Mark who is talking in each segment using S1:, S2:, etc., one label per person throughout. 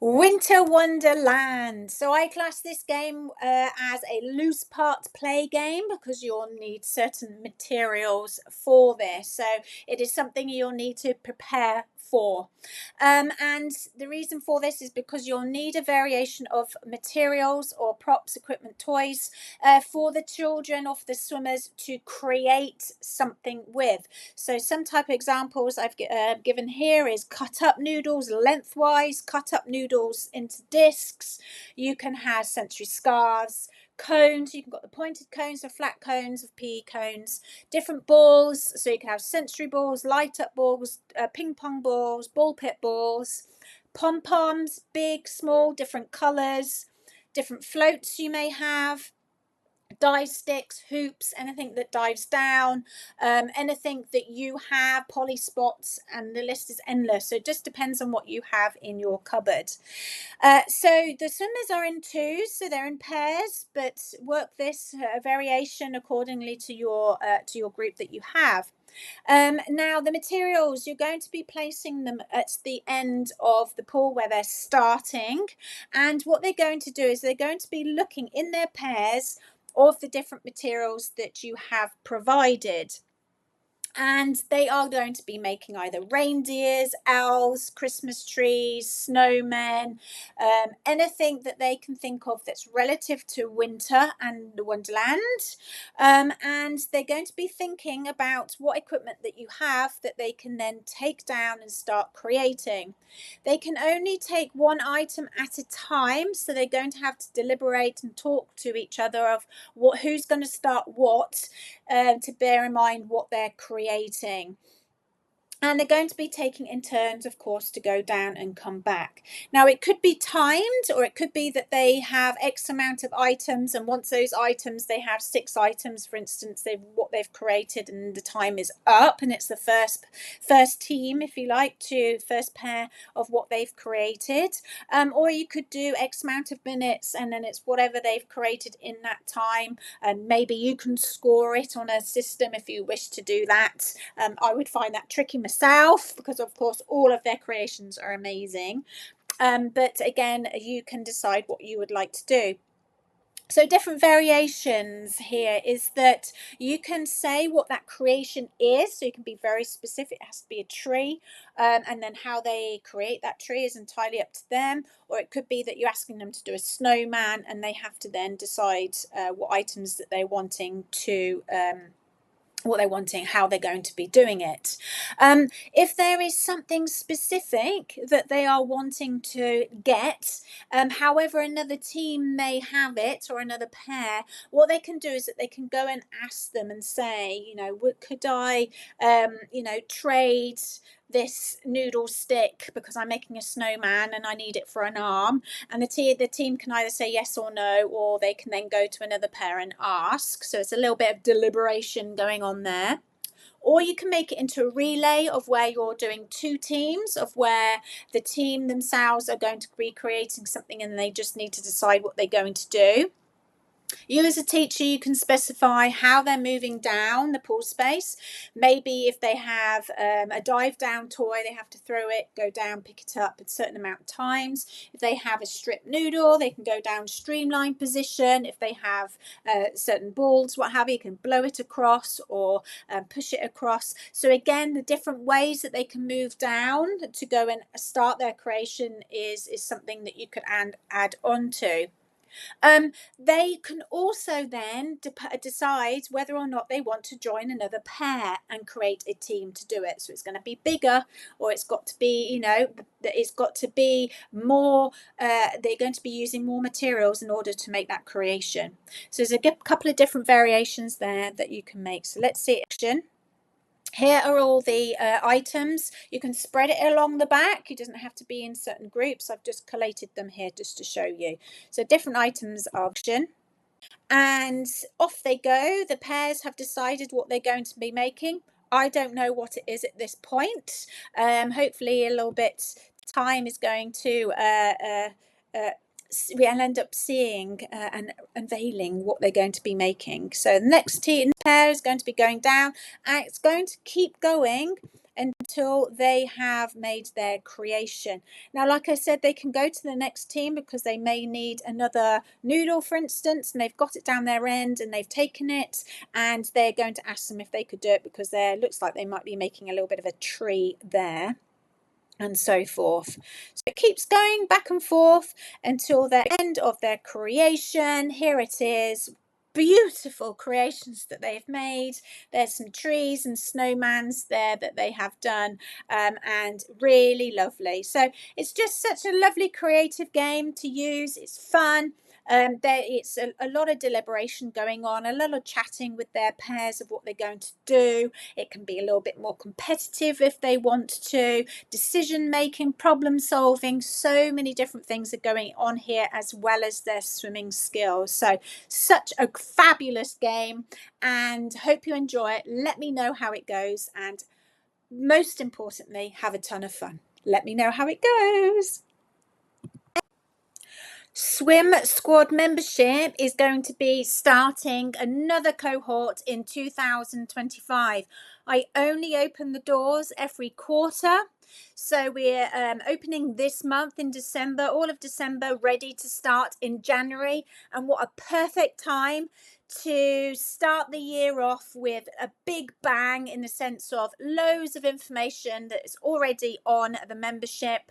S1: Winter Wonderland. So I class this game as a loose part play game because you'll need certain materials for this. So it is something you'll need to prepare for. And the reason for this is because you'll need a variation of materials or props, equipment, toys for the children of the swimmers to create something with. So some type of examples I've given here is cut up noodles lengthwise, cut up noodles into discs. You can have sensory scarves, cones. You can got the pointed cones or flat cones of PE cones, different balls. So you can have sensory balls, light up balls, ping pong balls, ball pit balls, pom-poms, big, small, different colors, different floats you may have, dive sticks, hoops, anything that dives down, anything that you have, poly spots, and the list is endless. So it just depends on what you have in your cupboard. So the swimmers are in twos, so they're in pairs, but work this variation accordingly to your group that you have. Now the materials, you're going to be placing them at the end of the pool where they're starting, and what they're going to do is they're going to be looking in their pairs of the different materials that you have provided. And they are going to be making either reindeers, elves, Christmas trees, snowmen, anything that they can think of that's relative to winter and the Wonderland. And they're going to be thinking about what equipment that you have that they can then take down and start creating. They can only take one item at a time, so they're going to have to deliberate and talk to each other of who's going to start what, to bear in mind what they're creating. And they're going to be taking in turns, of course, to go down and come back. Now, it could be timed, or it could be that they have X amount of items, and once those items, they have 6 items, for instance, what they've created, and the time is up, and it's the first team, if you like, to first pair of what they've created. Or you could do X amount of minutes, and then it's whatever they've created in that time, and maybe you can score it on a system if you wish to do that. I would find that tricky myself because, of course, all of their creations are amazing. But again, you can decide what you would like to do. So different variations here is that you can say what that creation is. So you can be very specific. It has to be a tree. And then how they create that tree is entirely up to them. Or it could be that you're asking them to do a snowman and they have to then decide what items that they're wanting to how they're going to be doing it. If there is something specific that they are wanting to get, however another team may have it or another pair, what they can do is that they can go and ask them and say, could I, trade this noodle stick because I'm making a snowman and I need it for an arm, and the team can either say yes or no, or they can then go to another pair and ask. So it's a little bit of deliberation going on there. Or you can make it into a relay of where you're doing 2 teams, of where the team themselves are going to be creating something and they just need to decide what they're going to do. You as a teacher, you can specify how they're moving down the pool space. Maybe if they have a dive down toy, they have to throw it, go down, pick it up a certain amount of times. If they have a strip noodle, they can go down streamline position. If they have certain balls, what have you, can blow it across or push it across. So again, the different ways that they can move down to go and start their creation is something that you could add on to. They can also then decide whether or not they want to join another pair and create a team to do it. So it's going to be bigger, or it's got to be, it's got to be more, they're going to be using more materials in order to make that creation. So there's a couple of different variations there that you can make. So let's see action. Here are all the items. You can spread it along the back. It doesn't have to be in certain groups. I've just collated them here just to show you. So different items are action. And off they go. The pairs have decided what they're going to be making. I don't know what it is at this point. Hopefully a little bit time is going to we'll end up seeing and unveiling what they're going to be making. So the next pair is going to be going down, and it's going to keep going until they have made their creation. Now, like I said, they can go to the next team because they may need another noodle, for instance, and they've got it down their end and they've taken it, and they're going to ask them if they could do it because there looks like they might be making a little bit of a tree there, and so forth. So it keeps going back and forth until the end of their creation. Here it is. Beautiful creations that they've made. There's some trees and snowmans there that they have done, and really lovely. So it's just such a lovely creative game to use. It's fun. It's a lot of deliberation going on, a lot of chatting with their pairs of what they're going to do. It can be a little bit more competitive if they want to. Decision making, problem solving, so many different things are going on here, as well as their swimming skills. So such a fabulous game, and hope you enjoy it. Let me know how it goes, and most importantly, have a ton of fun. Let me know how it goes. Swim Squad membership is going to be starting another cohort in 2025. I only open the doors every quarter. So we're opening this month in December, all of December, ready to start in January. And what a perfect time to start the year off with a big bang, in the sense of loads of information that is already on the membership.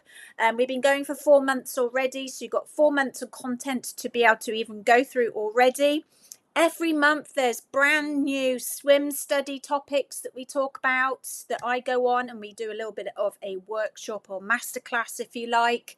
S1: We've been going for 4 months already, so you've got 4 months of content to be able to even go through already. Every month there's brand new swim study topics that we talk about, that I go on, and we do a little bit of a workshop or masterclass, if you like.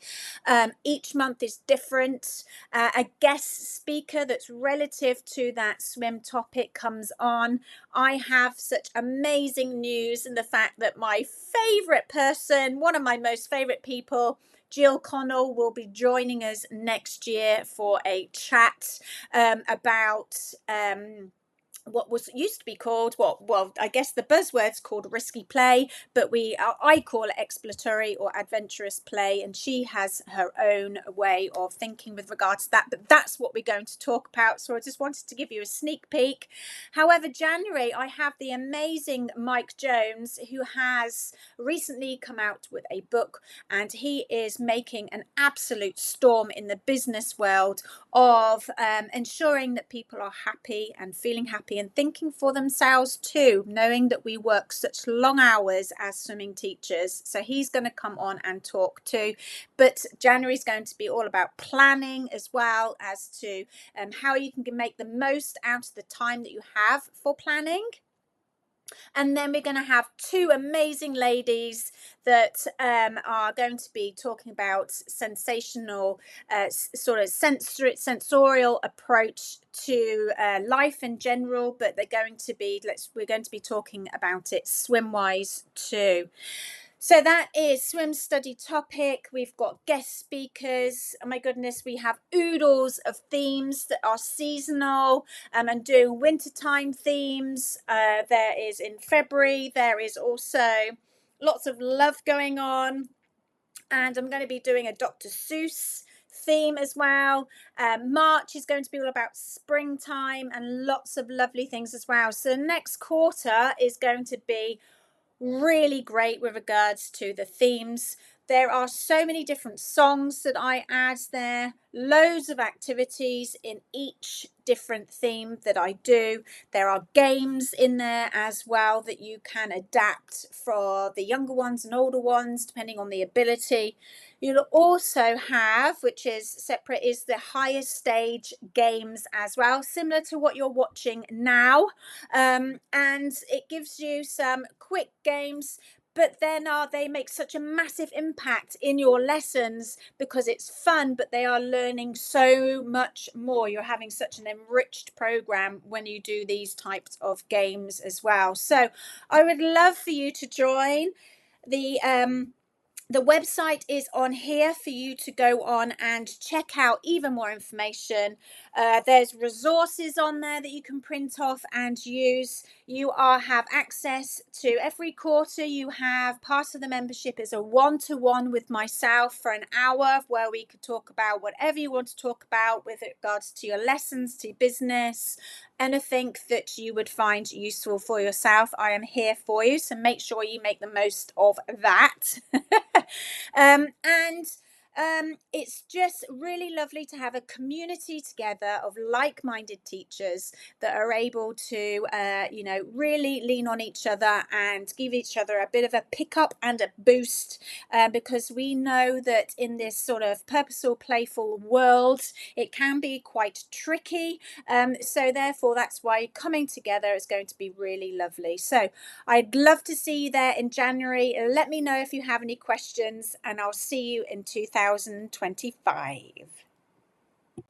S1: Each month is different. A guest speaker that's relative to that swim topic comes on. I have such amazing news in the fact that my favourite person, one of my most favourite people, Jill Connell, will be joining us next year for a chat about what was used to be called, well, I guess the buzzword's called risky play, but I call it exploratory or adventurous play, and she has her own way of thinking with regards to that, but that's what we're going to talk about. So I just wanted to give you a sneak peek. However, January, I have the amazing Mike Jones, who has recently come out with a book, and he is making an absolute storm in the business world of ensuring that people are happy and feeling happy and thinking for themselves too, knowing that we work such long hours as swimming teachers. So he's going to come on and talk too. But January is going to be all about planning, as well as to how you can make the most out of the time that you have for planning. And then we're going to have 2 amazing ladies that are going to be talking about sensational, sort of sensorial approach to life in general, but we're going to be talking about it swim-wise too. So that is swim study topic. We've got guest speakers. Oh my goodness, we have oodles of themes that are seasonal, and doing wintertime themes. There is in February, there is also lots of love going on. And I'm going to be doing a Dr. Seuss theme as well. March is going to be all about springtime and lots of lovely things as well. So next quarter is going to be really great with regards to the themes. There are so many different songs that I add there, loads of activities in each different theme that I do. There are games in there as well that you can adapt for the younger ones and older ones, depending on the ability. You'll also have, which is separate, is the higher stage games as well, similar to what you're watching now. And it gives you some quick games, but then they make such a massive impact in your lessons because it's fun, but they are learning so much more. You're having such an enriched program when you do these types of games as well. So I would love for you to join the The website is on here for you to go on and check out even more information. There's resources on there that you can print off and use. You have access to every quarter. You have part of the membership is a one-to-one with myself for an hour where we could talk about whatever you want to talk about with regards to your lessons, to business, anything that you would find useful for yourself. I am here for you, so make sure you make the most of that. And it's just really lovely to have a community together of like-minded teachers that are able to, really lean on each other and give each other a bit of a pickup and a boost, because we know that in this sort of purposeful, playful world, it can be quite tricky. So therefore, that's why coming together is going to be really lovely. So I'd love to see you there in January. Let me know if you have any questions, and I'll see you in 2025.